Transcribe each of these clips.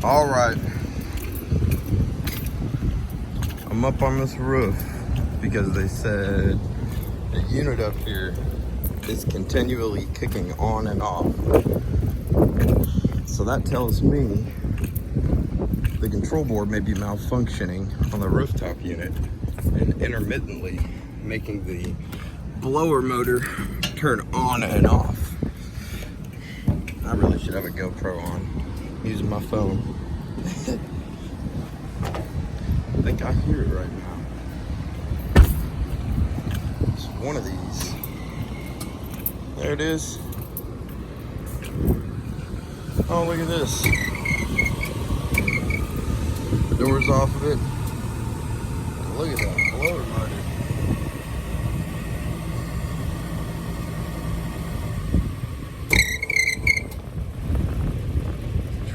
All right, I'm up on this roof because they said the unit up here is continually kicking on and off. So that tells me the control board may be malfunctioning on the rooftop unit and intermittently making the blower motor turn on and off. I really should have a GoPro on, using my phone. I think I hear it right now. It's one of these. There it is. Oh, look at this. The door's off of it. And look at that blower motor.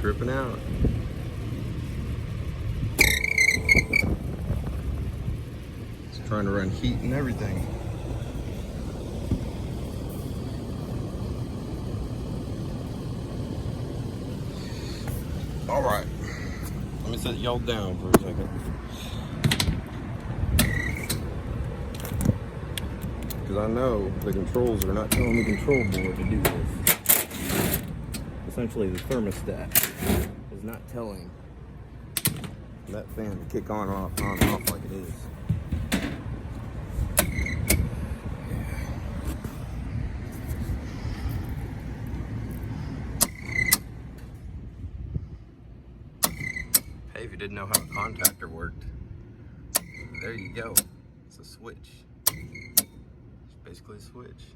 Tripping out. It's trying to run heat and everything. All right, let me set y'all down for a second. Because I know the controls are not telling the control board to do this. Essentially, the thermostat is not telling that fan to kick on and off like it is. Hey, if you didn't know how a contactor worked, there you go. It's a switch. It's basically a switch.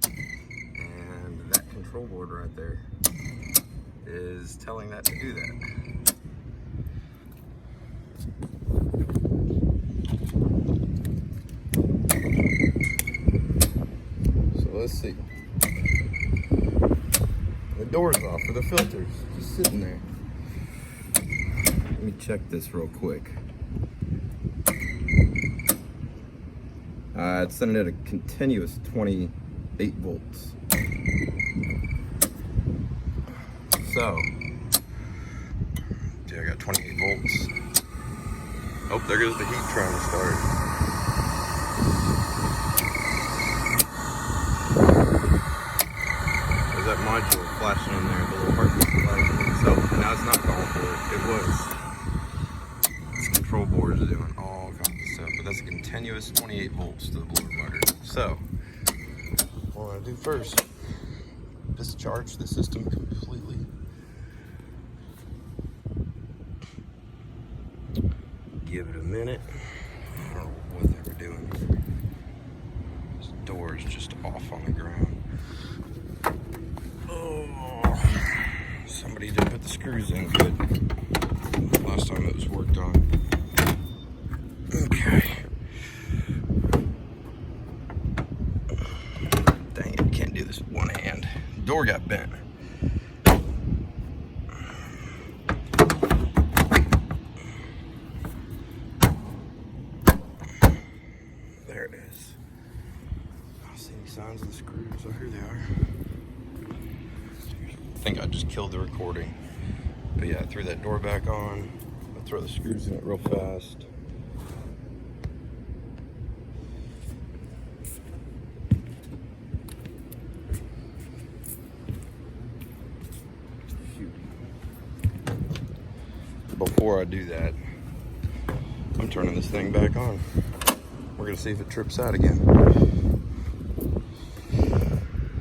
And that control board right there is telling that to do that. So let's see. The door's off for the filters, just sitting there. Let me check this real quick. It's sending it a continuous 28 volts. So, yeah, I got 28 volts. Oh, there goes the heat trying to start. There's that module flashing in there, the little heart flashing. So, now it's not calling for it. It was. This control board is doing all kinds of stuff, but that's a continuous 28 volts to the blower motor. So, what I want to do first, discharge the system completely. Give it a minute. I don't know what they were doing. This door is just off on the ground. Oh, somebody didn't put the screws in good last time it was worked on. Okay. Dang it, can't do this with one hand. The door got bent. There it is. I don't see any signs of the screws. Oh, here they are. I think I just killed the recording. But yeah, I threw that door back on. I'll throw the screws in it real fast. Before I do that, I'm turning this thing back on. We're gonna see if it trips out again.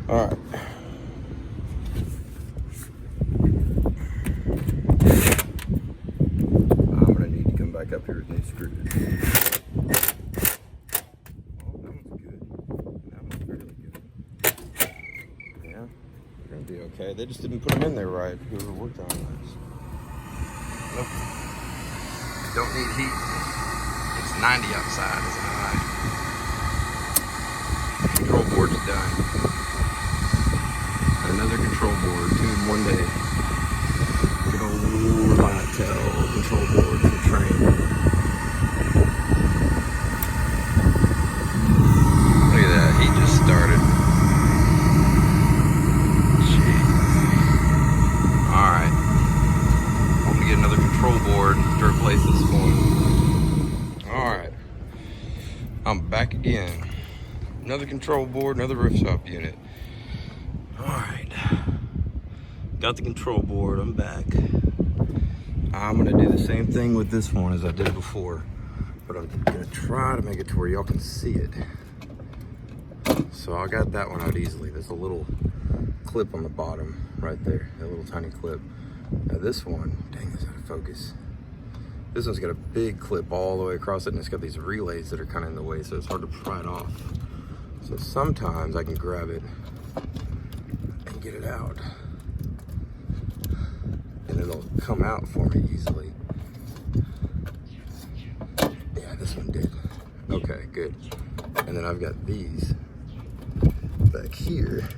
All right. I'm gonna need to come back up here with these screws. Oh, that one's good. That one's fairly good. Yeah, they're gonna be okay. They just didn't put them in there right. Whoever worked on this. Nope. Don't need heat. It's 90 outside, isn't it? Control board's done. Another control board, 2 in one day. Good old Vitel control board for train. Look at that, he just started. Jeez. Alright. control board to replace this one. Alright, I'm back again. Another control board, another roof shop unit. Alright, got the control board, I'm back. I'm gonna do the same thing with this one as I did before, but I'm gonna try to make it to where y'all can see it. So I got that one out easily. There's a little clip on the bottom right there, that little tiny clip. Now this one, dang, it's out of focus. This one's got a big clip all the way across it, and it's got these relays that are kind of in the way, so it's hard to pry it off. So sometimes I can grab it and get it out, and it'll come out for me easily. Yeah, this one did. Okay, good. And then I've got these back here.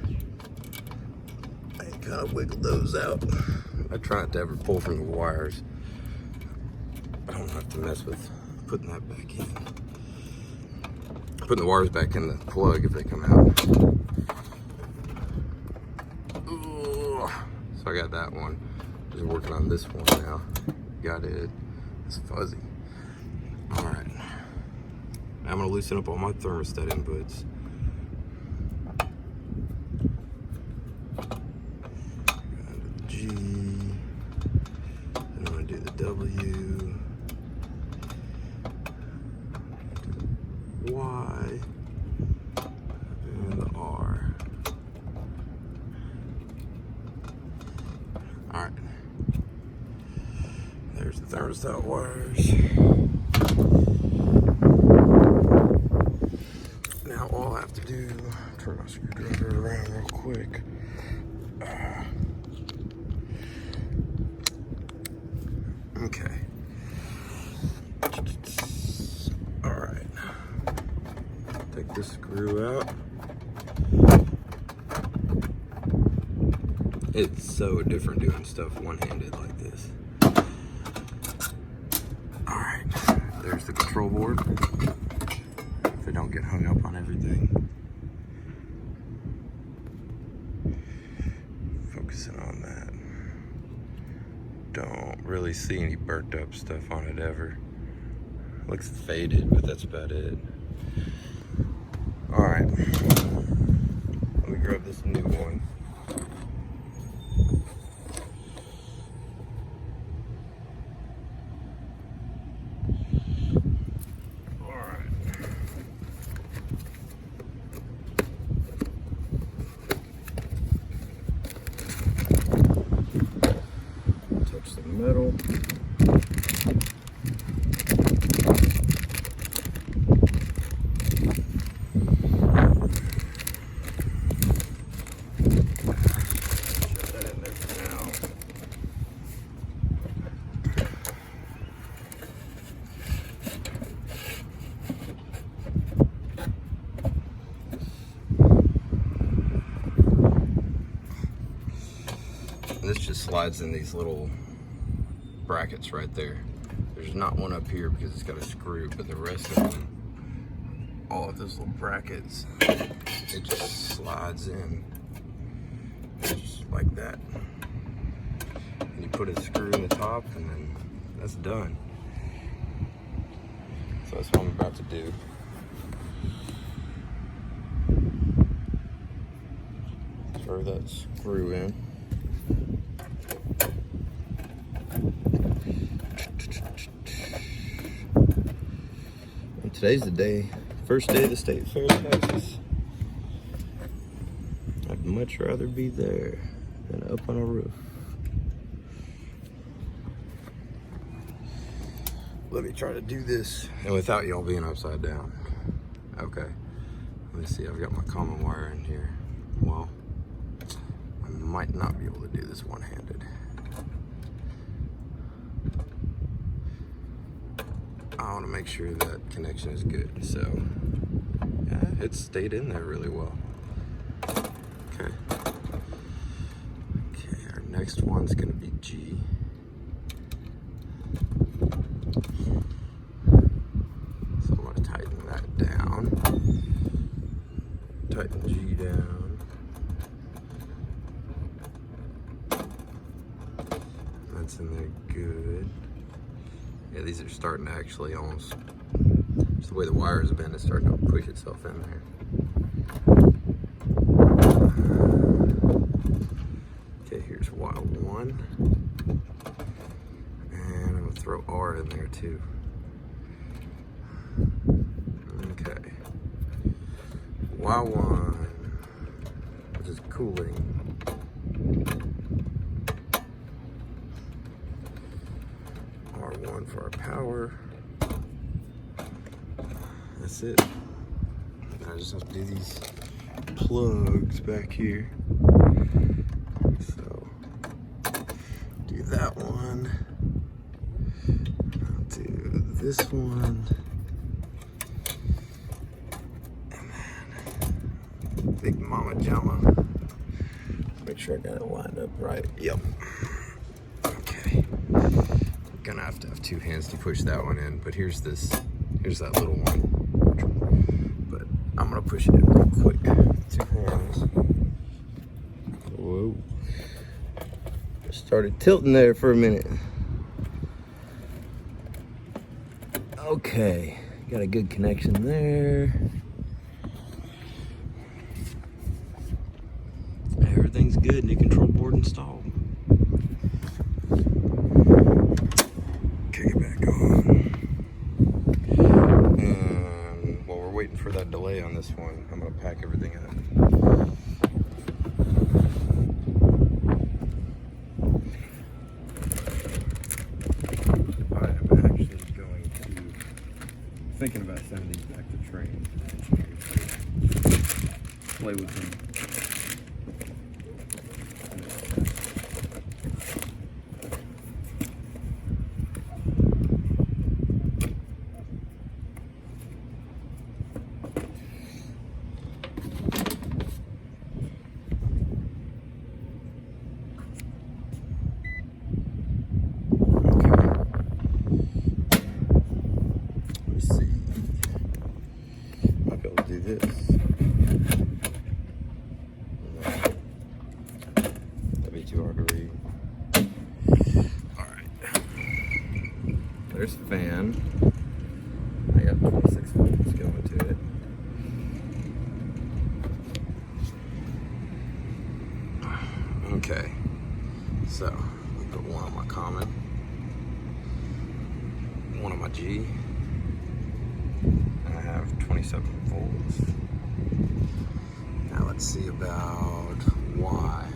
I kind of wiggled those out. I try not to ever pull from the wires. I don't have to mess with putting that back in. Putting the wires back in the plug if they come out. Ooh. So I got that one. Just working on this one now. Got it. It's fuzzy. Alright. Now I'm going to loosen up all my thermostat inputs. G. Then I'm going to do the W. Y. And the R. Alright. There's the thermostat wires. Now all I have to do, turn my screwdriver around real quick. Okay. Alright. Take this screw out. It's so different doing stuff one-handed like this. Alright, there's the control board. If I don't get hung up on everything. Focusing on that. Don't really see any burnt up stuff on it ever. Looks faded, but that's about it. Alright. Let me grab this new one. Touch the metal. This just slides in these little brackets right there. There's not one up here because it's got a screw, but the rest of them, all of those little brackets, it just slides in just like that. And you put a screw in the top and then that's done. So that's what I'm about to do. Throw that screw in. And today's the day, first day of the state fair of Texas. I'd much rather be there than up on a roof. Let me try to do this and without y'all being upside down. Okay, let me see, I've got my common wire in here. Well, I might not be able to do this one-handed. I want to make sure that connection is good, so yeah, it stayed in there really well. Okay, our next one's gonna be G. So I'm gonna tighten that down. Tighten G down. That's in there good. Yeah, these are starting to actually almost, just the way the wire has been, it's starting to push itself in there. Okay, here's wire 1. And I'm gonna throw R in there too. Okay. Wire 1, which is cooling. R1 for our power. That's it. I just have to do these plugs back here. So, do that one. I'll do this one. And then Big Mama Jama. Make sure I got it lined up right. Yep. Okay. Gonna have to have 2 hands to push that one in, but here's that little one. But I'm gonna push it in real quick. 2 hands. Whoa. Started tilting there for a minute. Okay, got a good connection there. Everything's good, new control board installed. Kick it back on. And while we're waiting for that delay on this one, I'm gonna pack everything up. Alright, I'm actually going to, thinking about sending these back to train. Play with them. Do this. That'd be too hard to read. Alright. There's the fan. I got 26 volts going to it. Okay. So, I'll put one on my common, one on my G. I have 27 volts. Now let's see about Y.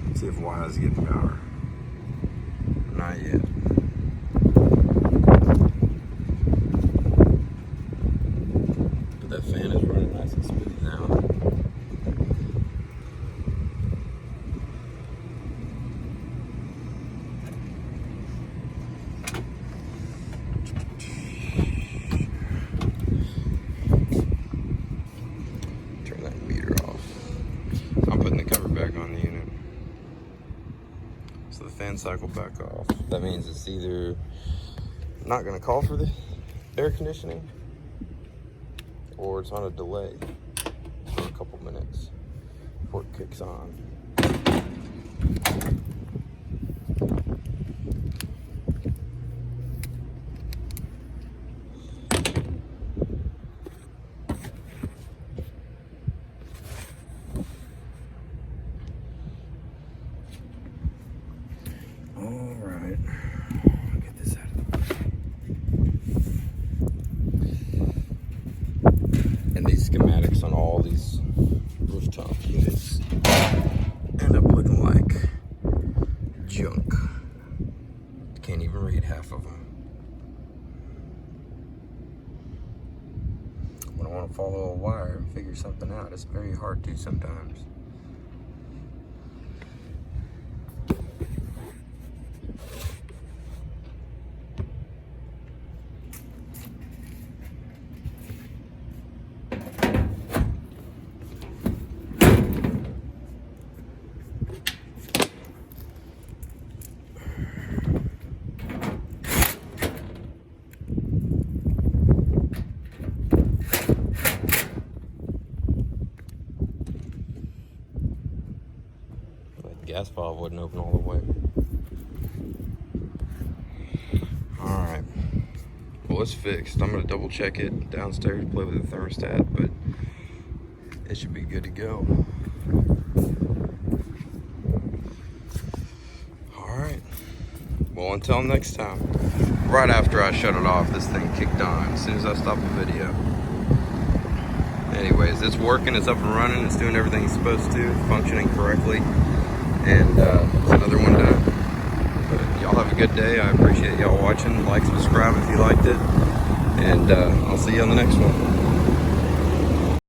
Let's see if Y is getting power. Not yet. But that fan is running nice and smooth now. So the fan cycle back off. That means it's either not going to call for the air conditioning or it's on a delay for a couple minutes before it kicks on. Alright, I'll get this out of the way. And these schematics on all these rooftop units end up looking like junk. Can't even read half of them. When I want to follow a wire and figure something out, it's very hard to sometimes. Gas valve wouldn't open all the way. Alright. Well, it's fixed. I'm gonna double check it downstairs, play with the thermostat, but it should be good to go. Alright. Well, until next time. Right after I shut it off, this thing kicked on as soon as I stopped the video. Anyways, it's working, it's up and running, it's doing everything it's supposed to, functioning correctly, and it's another one done. But y'all have a good day. I appreciate y'all watching. Like, subscribe if you liked it, and I'll see you on the next one.